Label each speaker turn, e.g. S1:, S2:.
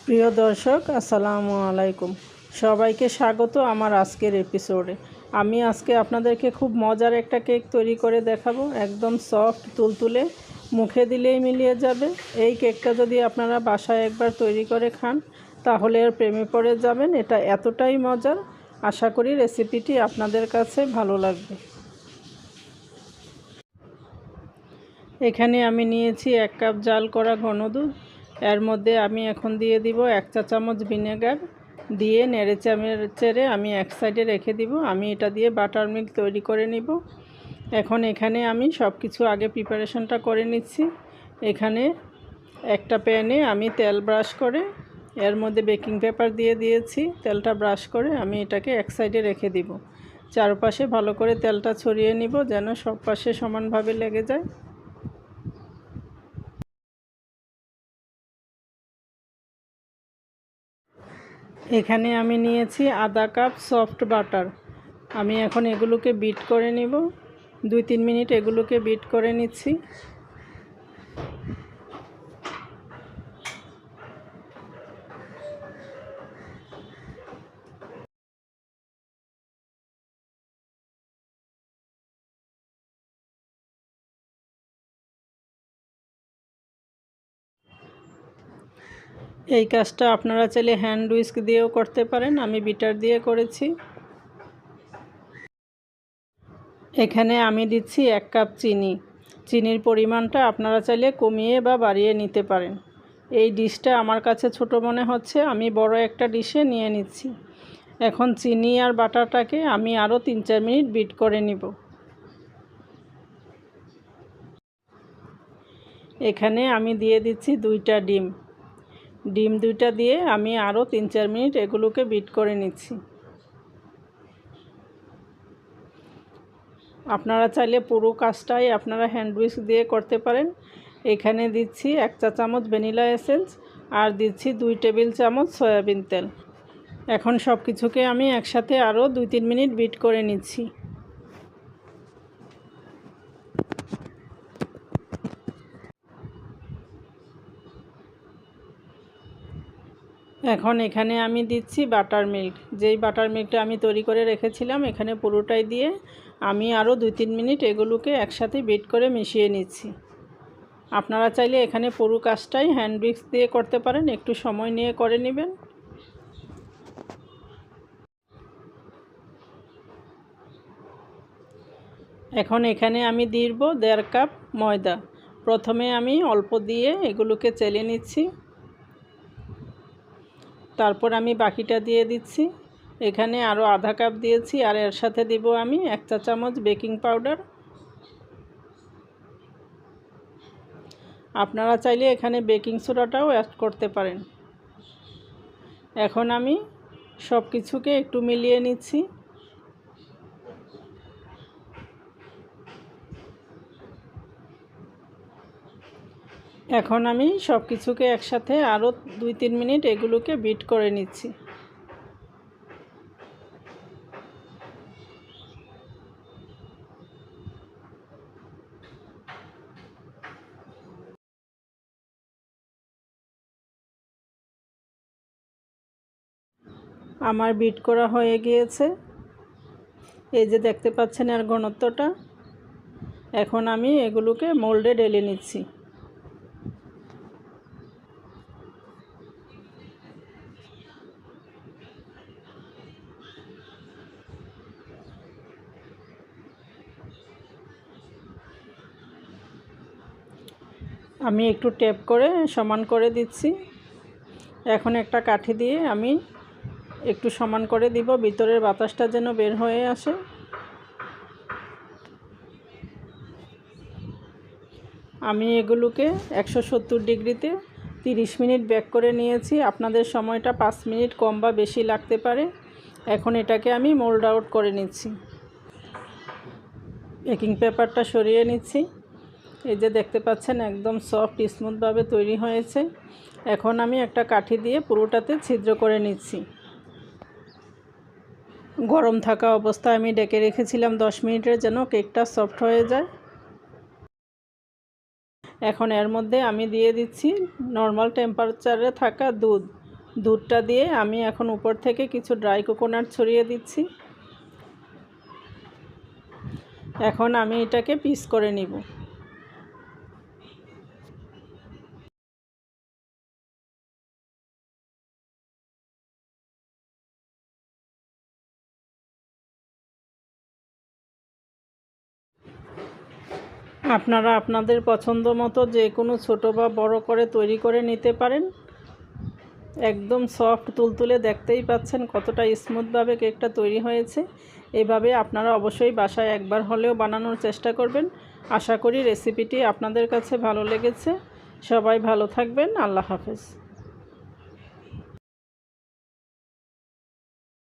S1: প্রিয় দর্শক, আসসালামু আলাইকুম। সবাইকে স্বাগত আমার আজকের এপিসোডে। আমি আজকে আপনাদেরকে খুব মজার একটা কেক তৈরি করে দেখাবো। একদম সফট, তুলতুলে, মুখে দিলেই মিলিয়ে যাবে। এই কেকটা যদি আপনারা বাসায় একবার তৈরি করে খান তাহলে এর প্রেমে পড়ে যাবেন। এটা এতটাই মজার, আশা করি রেসিপিটি আপনাদের কাছে ভালো লাগবে। এখানে আমি নিয়েছি 1 কাপ জাল করা ঘন দুধ। এর মধ্যে আমি এখন দিয়ে দিব 1 চা চামচ ভিনেগার, দিয়ে নেড়েচেড়ে আমি এক সাইডে রেখে দিব। আমি এটা দিয়ে বাটার মিল্ক তৈরি করে নিব। এখন এখানে আমি সব কিছু আগে প্রিপারেশনটা করে নিচ্ছি। এখানে একটা প্যানে আমি তেল ব্রাশ করে এর মধ্যে বেকিং পেপার দিয়ে দিয়েছি। তেলটা ব্রাশ করে আমি এটাকে এক সাইডে রেখে দিব। চারপাশে ভালো করে তেলটা ছড়িয়ে নিব যেন সব পাশে সমানভাবে লেগে যায়। এখানে আমি নিয়েছি আধা কাপ সফট বাটার। আমি এখন এগুলোকে বিট করে নিব। 2-3 মিনিট এগুলোকে বিট করে নিচ্ছি। এই কাজটা আপনারা চাইলে হ্যান্ড হুইস্ক দিয়েও করতে পারেন, আমি বিটার দিয়ে করেছি। এখানে আমি দিচ্ছি 1 কাপ চিনি। চিনির পরিমাণটা আপনারা চাইলে কমিয়ে বা বাড়িয়ে নিতে পারেন। এই ডিশটা আমার কাছে ছোট মনে হচ্ছে, আমি বড় একটা ডিশে নিয়ে নিচ্ছি। এখন চিনি আর বাটারটাকে আমি আরও 3-4 মিনিট বিট করে নিব। এখানে আমি দিয়ে দিচ্ছি 2টা ডিম। ডিম 2টা দিয়ে আমি আরও 3-4 মিনিট এগুলোকে বিট করে নিচ্ছি। আপনারা চাইলে পুরো কাজটাই আপনারা হ্যান্ড হুইস্ক দিয়ে করতে পারেন। এখানে দিচ্ছি 1 চা চামচ ভ্যানিলা এসেন্স আর দিচ্ছি 2 টেবিল চামচ সয়াবিন তেল। এখন সব কিছুকে আমি একসাথে আরও 2-3 মিনিট বিট করে নিচ্ছি। এখন এখানে আমি দিচ্ছি বাটার মিল্ক। যেই বাটার মিল্কটা আমি তৈরি করে রেখেছিলাম এখানে পুরোটাই দিয়ে আমি আরও 2-3 মিনিট এগুলোকে একসাথে বিট করে মিশিয়ে নিচ্ছি। আপনারা চাইলে এখানে পুরো কাজটাই হ্যান্ড হুইস্ক দিয়ে করতে পারেন, একটু সময় নিয়ে করে নেবেন। এখন এখানে আমি দিব 1.5 কাপ ময়দা। প্রথমে আমি অল্প দিয়ে এগুলোকে চেলে নিচ্ছি, তারপর আমি বাকিটা দিয়ে দিচ্ছি। এখানে আরও আধা কাপ দিয়েছি আর এর সাথে দিব আমি 1 চা চামচ বেকিং পাউডার। আপনারা চাইলে এখানে বেকিং সোডাটাও অ্যাড করতে পারেন। এখন আমি সব কিছুকে একটু মিলিয়ে নিচ্ছি। এখন আমি সব কিছুকে একসাথে আরও 2-3 মিনিট এগুলোকে বিট করে নিচ্ছি। আমার বিট করা হয়ে গিয়েছে, এই যে দেখতে পাচ্ছেন এর ঘনত্বটা। এখন আমি এগুলোকে মোল্ডে ঢেলে নিচ্ছি। আমি একটু ট্যাপ করে সমান করে দিচ্ছি। এখন একটা কাঠি দিয়ে আমি একটু সমান করে দিব, ভিতরের বাতাসটা যেন বের হয়ে আসে। আমি এগুলোকে 170 ডিগ্রিতে 30 মিনিট বেক করে নিয়েছি। আপনাদের সময়টা 5 মিনিট কম বা বেশি লাগতে পারে। এখন এটাকে আমি মোল্ড আউট করে নিচ্ছি। বেকিং পেপারটা সরিয়ে নিচ্ছি। এই যে দেখতে পাচ্ছেন একদম সফট স্মুথভাবে তৈরি হয়েছে। এখন আমি একটা কাঠি দিয়ে পুরোটাতে ছিদ্র করে নিচ্ছি। গরম থাকা অবস্থায় আমি ঢেকে রেখেছিলাম 10 মিনিটের জন্য কেকটা সফট হয়ে যায়। এখন এর মধ্যে আমি দিয়ে দিচ্ছি নর্মাল টেম্পারেচারে থাকা দুধ। দুধটা দিয়ে আমি এখন উপর থেকে কিছু ড্রাই কোকোনাট ছড়িয়ে দিচ্ছি। এখন আমি এটাকে পিস করে নিব। আপনারা আপনাদের পছন্দ মতো যে কোনো ছোটো বা বড় করে তৈরি করে নিতে পারেন। একদম সফট তুলতুলে, দেখতেই পাচ্ছেন কতটা স্মুথভাবে কেকটা তৈরি হয়েছে। এভাবে আপনারা অবশ্যই বাসায় একবার হলেও বানানোর চেষ্টা করবেন। আশা করি রেসিপিটি আপনাদের কাছে ভালো লেগেছে। সবাই ভালো থাকবেন। আল্লাহ হাফেজ।